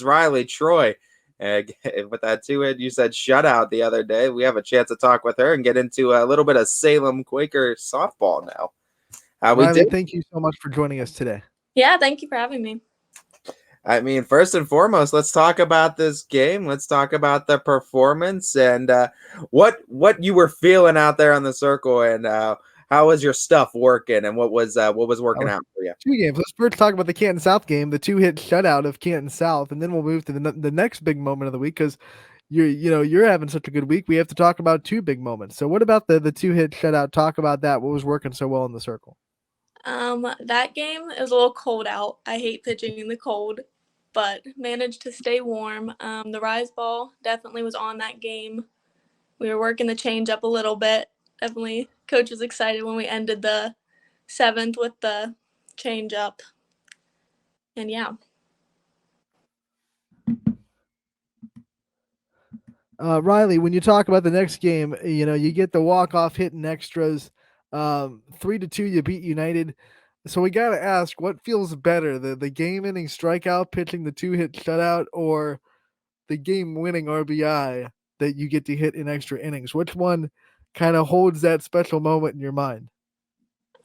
Rylie Troy. And with that two-hit, you said shutout the other day. We have a chance to talk with her and get into a little bit of Salem Quaker softball now. How we Rylie, did? thank you so much for joining us today. Yeah, thank you for having me. I mean, first and foremost, let's talk about this game. Let's talk about the performance and what you were feeling out there on the circle, and how was your stuff working, and what was working out for you? Two games. Let's first talk about the Canton South game, the two-hit shutout of Canton South, and then we'll move to the next big moment of the week because you're having such a good week. We have to talk about two big moments. So what about the two-hit shutout? Talk about that. What was working so well in the circle? That game is a little cold out. I hate pitching in the cold, but managed to stay warm. The rise ball definitely was on that game. We were working the change up a little bit. Definitely, coach was excited when we ended the 7th with the change up. And yeah. Rylie, when you talk about the next game, you get the walk-off hit in extras. 3-2, you beat United. So we got to ask, what feels better, the game-ending strikeout, pitching the two-hit shutout, or the game-winning RBI that you get to hit in extra innings? Which one kind of holds that special moment in your mind?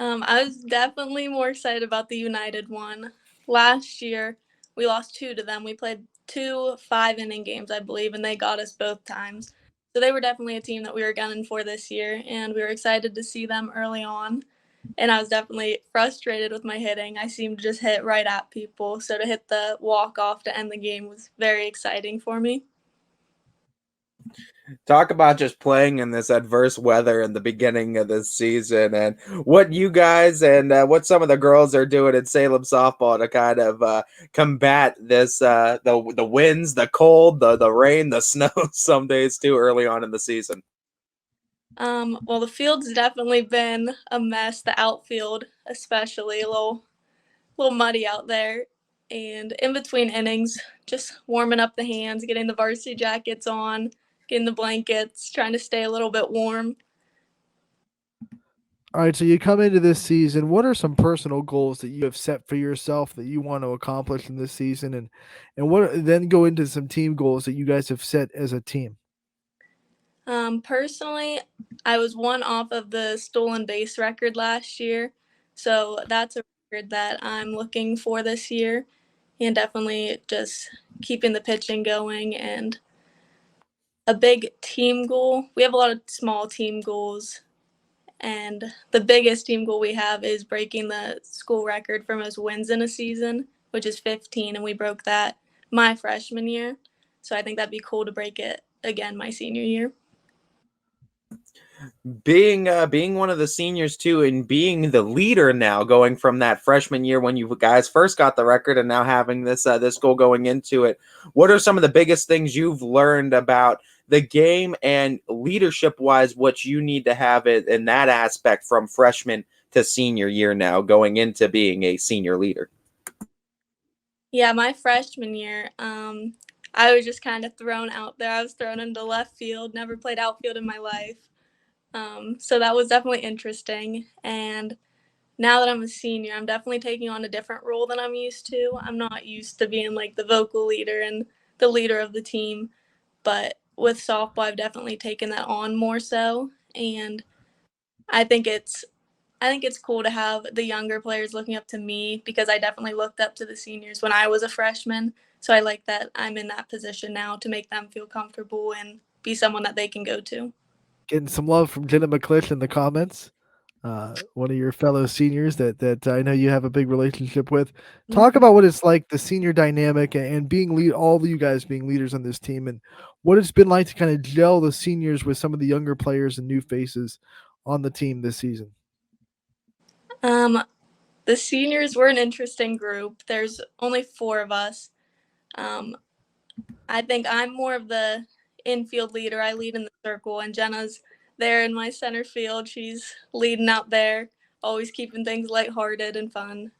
I was definitely more excited about the United one. Last year, we lost 2 to them. We played 2 5-inning games, I believe, and they got us both times. So they were definitely a team that we were gunning for this year, and we were excited to see them early on. And I was definitely frustrated with my hitting. I seemed to just hit right at people. So to hit the walk-off to end the game was very exciting for me. Talk about just playing in this adverse weather in the beginning of this season, and what you guys and what some of the girls are doing in Salem softball to kind of combat this the winds, the cold, the rain, the snow some days too early on in the season. Well, the field's definitely been a mess. The outfield, especially, a little muddy out there. And in between innings, just warming up the hands, getting the varsity jackets on, getting the blankets, trying to stay a little bit warm. All right, so you come into this season. What are some personal goals that you have set for yourself that you want to accomplish in this season, and what then go into some team goals that you guys have set as a team? Personally, I was one off of the stolen base record last year, so that's a record that I'm looking for this year, and definitely just keeping the pitching going. And a big team goal, we have a lot of small team goals, and the biggest team goal we have is breaking the school record for most wins in a season, which is 15, and we broke that my freshman year. So I think that'd be cool to break it again my senior year. Being one of the seniors too, and being the leader now, going from that freshman year when you guys first got the record, and now having this goal going into it, what are some of the biggest things you've learned about the game and leadership wise, what you need to have it in that aspect from freshman to senior year now, going into being a senior leader? Yeah, my freshman year, I was just kind of thrown out there. I was thrown into left field, never played outfield in my life. So that was definitely interesting. And now that I'm a senior, I'm definitely taking on a different role than I'm used to. I'm not used to being like the vocal leader and the leader of the team. But with softball, I've definitely taken that on more so. And I think it's cool to have the younger players looking up to me, because I definitely looked up to the seniors when I was a freshman. So I like that I'm in that position now to make them feel comfortable and be someone that they can go to. Getting some love from Jenna McClish in the comments. One of your fellow seniors that I know you have a big relationship with. Talk about what it's like, the senior dynamic, and being all of you guys being leaders on this team, and what it's been like to kind of gel the seniors with some of the younger players and new faces on the team this season. The seniors were an interesting group. There's only 4 of us. I think I'm more of the infield leader. I lead in the circle, and Jenna's there in my center field. She's leading out there, always keeping things lighthearted and fun.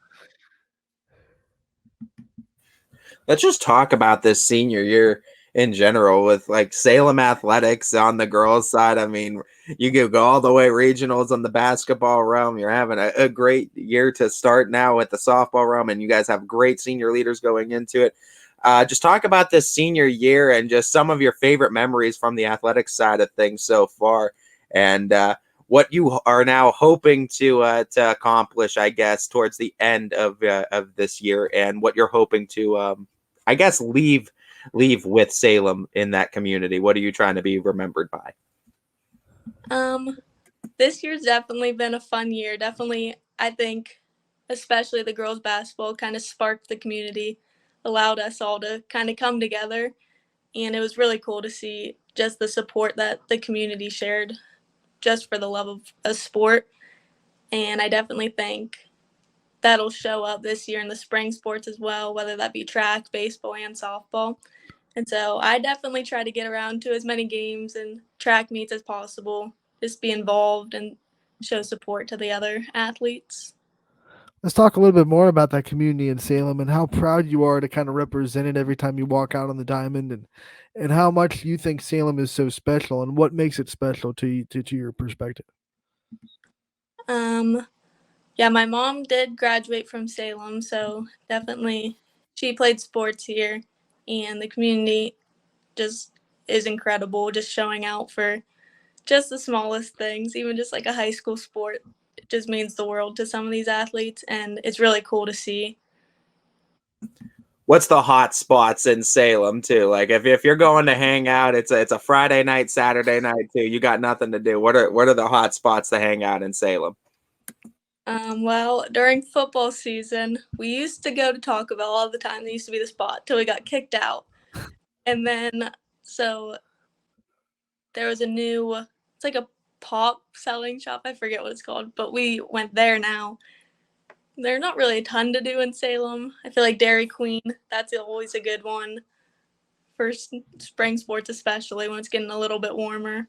Let's just talk about this senior year in general with like Salem athletics on the girls side. I mean, you could go all the way regionals on the basketball realm. You're having a great year to start now with the softball realm, and you guys have great senior leaders going into it. just talk about this senior year and just some of your favorite memories from the athletics side of things so far, and what you are now hoping to accomplish, I guess, towards the end of this year, and what you're hoping to, I guess, leave with Salem in that community. What are you trying to be remembered by? This year's definitely been a fun year. Definitely, I think, especially the girls basketball kind of sparked the community, allowed us all to kind of come together, and it was really cool to see just the support that the community shared just for the love of a sport. And I definitely think that'll show up this year in the spring sports as well, whether that be track, baseball, and softball. And so I definitely try to get around to as many games and track meets as possible, just be involved and show support to the other athletes. Let's talk a little bit more about that community in Salem and how proud you are to kind of represent it every time you walk out on the diamond, and how much you think Salem is so special and what makes it special to you, to your perspective. Yeah, my mom did graduate from Salem, so definitely she played sports here, and the community just is incredible, just showing out for just the smallest things, even just like a high school sport. It just means the world to some of these athletes, and it's really cool to see. What's the hot spots in Salem too? Like if you're going to hang out, it's a Friday night, Saturday night too. You got nothing to do. What are the hot spots to hang out in Salem? Well, during football season, we used to go to Taco Bell all the time. They used to be the spot till we got kicked out. And then, so there was it's like a pop selling shop. I forget what it's called, but we went there now. There's not really a ton to do in Salem. I feel like Dairy Queen, that's always a good one for spring sports, especially when it's getting a little bit warmer.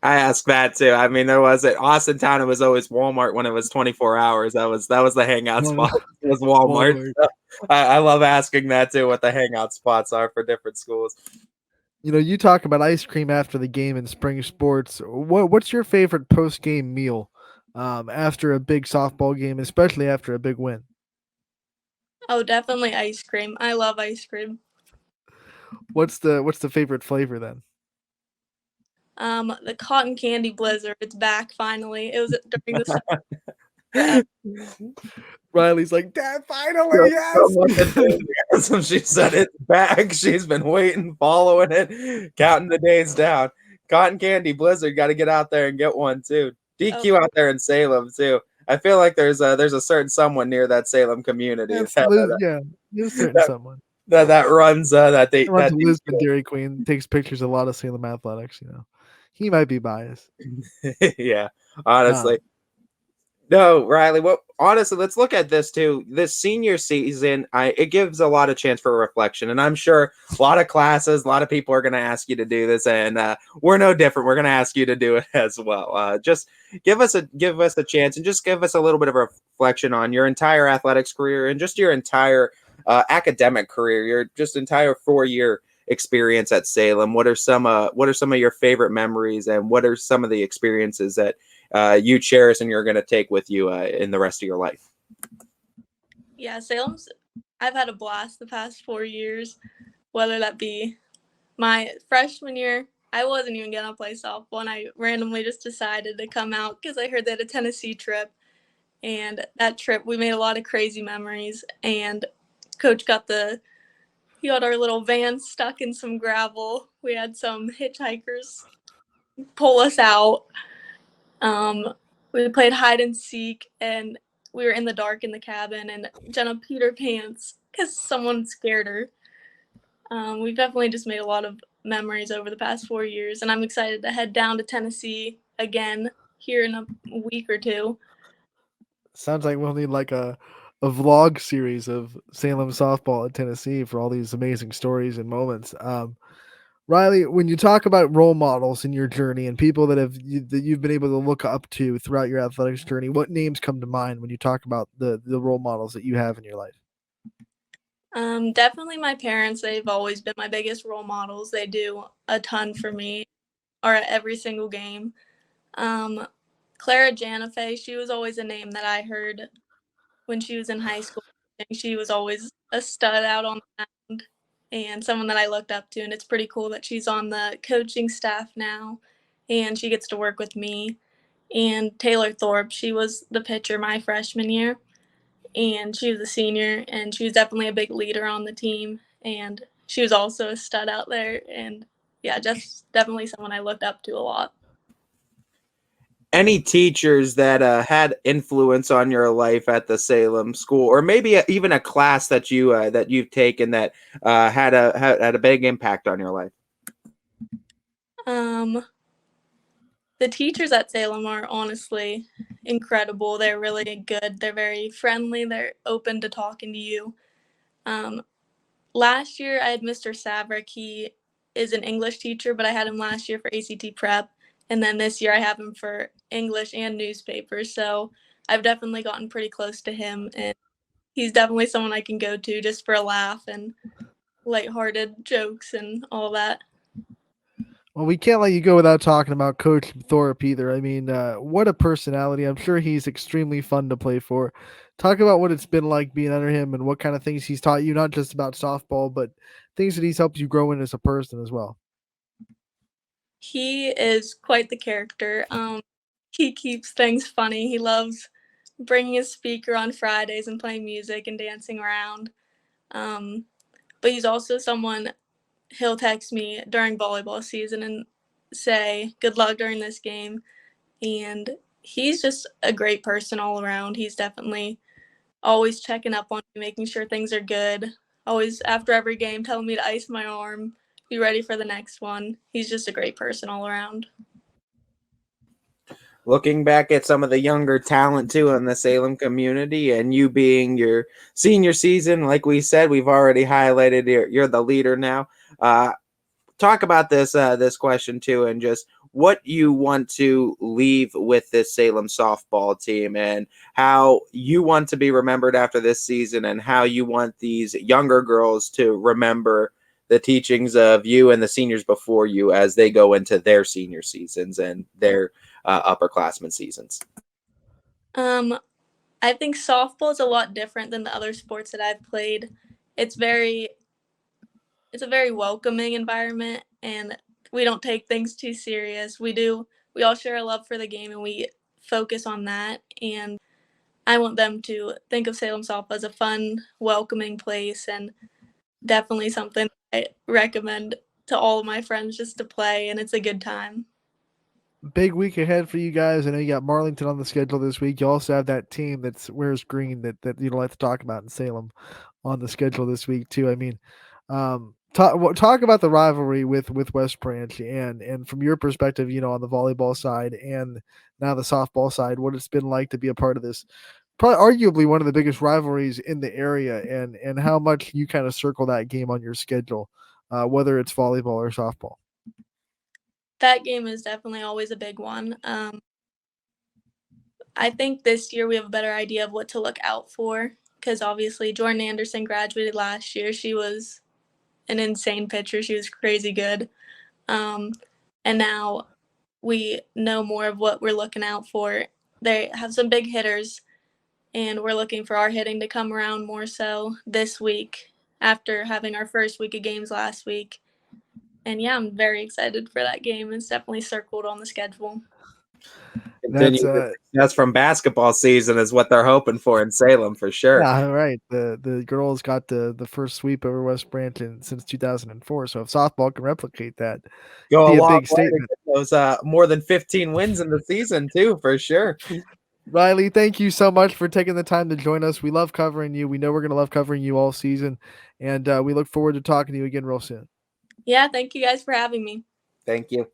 I asked that too. I mean, there was at Austintown. It was always Walmart when it was 24 hours. That was the hangout spot. It was Walmart. Walmart. So I love asking that too. What the hangout spots are for different schools. You know, you talk about ice cream after the game in spring sports. What's your favorite post game meal after a big softball game, especially after a big win? Oh, definitely ice cream. I love ice cream. What's the favorite flavor then? The cotton candy blizzard. It's back finally. It was during the summer. Riley's like, Dad, finally, yes. She said it's back. She's been waiting, following it, counting the days down. Cotton candy blizzard. Got to get out there and get one too. DQ out there in Salem too. I feel like there's a certain someone near that Salem community. Yeah, there's certain someone that runs that they runs that Lisbon Dairy Queen, takes pictures of a lot of Salem athletics. You know, he might be biased. Yeah, honestly. No, Rylie. Well, honestly, let's look at this too. This senior season, it gives a lot of chance for reflection, and I'm sure a lot of classes, a lot of people are going to ask you to do this, and we're no different. We're going to ask you to do it as well. Just give us a chance, and just give us a little bit of a reflection on your entire athletics career and just your entire academic career, your just entire 4-year experience at Salem. What are some of your favorite memories, and what are some of the experiences that you cherish and you're going to take with you in the rest of your life? Yeah, I've had a blast the past 4 years, whether that be my freshman year. I wasn't even going to play softball, and I randomly just decided to come out because I heard they had a Tennessee trip. And that trip, we made a lot of crazy memories. And Coach got our little van stuck in some gravel. We had some hitchhikers pull us out. We played hide and seek, and we were in the dark in the cabin, and Jenna peed her pants because someone scared her. We've definitely just made a lot of memories over the past 4 years, and I'm excited to head down to Tennessee again here in a week or two. Sounds like we'll need like a vlog series of Salem softball at Tennessee for all these amazing stories and moments. Rylie, when you talk about role models in your journey and people that you've been able to look up to throughout your athletics journey, what names come to mind when you talk about the role models that you have in your life? Definitely my parents. They've always been my biggest role models. They do a ton for me, or at every single game. Clara Janafe, she was always a name that I heard when she was in high school. She was always a stud out on the mound. and someone that I looked up to, and it's pretty cool that she's on the coaching staff now, and she gets to work with me. And Taylor Thorpe, she was the pitcher my freshman year, and she was a senior, and she was definitely a big leader on the team, and she was also a stud out there, and yeah, just definitely someone I looked up to a lot. Any teachers that had influence on your life at the Salem school, or maybe even a class that you've taken that had a big impact on your life? The teachers at Salem are honestly incredible. They're really good. They're very friendly. They're open to talking to you. Last year, I had Mr. Savrick. He is an English teacher, but I had him last year for ACT prep. And then this year, I have him for English and newspapers. So I've definitely gotten pretty close to him. And he's definitely someone I can go to just for a laugh and lighthearted jokes and all that. Well, we can't let you go without talking about Coach Thorpe either. I mean, what a personality. I'm sure he's extremely fun to play for. Talk about what it's been like being under him and what kind of things he's taught you, not just about softball, but things that he's helped you grow in as a person as well. He is quite the character. He keeps things funny. He loves bringing his speaker on Fridays and playing music and dancing around. But he's also someone, he'll text me during volleyball season and say, good luck during this game. And he's just a great person all around. He's definitely always checking up on me, making sure things are good. Always after every game telling me to ice my arm, be ready for the next one. He's just a great person all around. Looking back at some of the younger talent too in the Salem community, and you being your senior season, like we said, we've already highlighted you're the leader now. Talk about this question too, and just what you want to leave with this Salem softball team, and how you want to be remembered after this season, and how you want these younger girls to remember the teachings of you and the seniors before you as they go into their senior seasons and their upperclassmen seasons. I think softball is a lot different than the other sports that I've played. It's a very welcoming environment, and we don't take things too serious. We all share a love for the game, and we focus on that. And I want them to think of Salem softball as a fun, welcoming place, and definitely something I recommend to all of my friends just to play, and it's a good time. Big week ahead for you guys. I know you got Marlington on the schedule this week. You also have that team that's wears green that you don't like to talk about in Salem on the schedule this week too. I mean, talk about the rivalry with West Branch and from your perspective, on the volleyball side and now the softball side, what it's been like to be a part of this, probably arguably one of the biggest rivalries in the area, and how much you kind of circle that game on your schedule, whether it's volleyball or softball. That game is definitely always a big one. I think this year we have a better idea of what to look out for because obviously Jordan Anderson graduated last year. She was an insane pitcher. She was crazy good. And now we know more of what we're looking out for. They have some big hitters, and we're looking for our hitting to come around more so this week after having our first week of games last week. And yeah, I'm very excited for that game. It's definitely circled on the schedule. That's from basketball season is what they're hoping for in Salem for sure. Yeah, right. The girls got the first sweep over West Branch since 2004. So if softball can replicate that, Go be a a long big way statement. to get those more than 15 wins in the season too, for sure. Rylie, thank you so much for taking the time to join us. We love covering you. We know we're going to love covering you all season, and we look forward to talking to you again real soon. Yeah, thank you guys for having me. Thank you.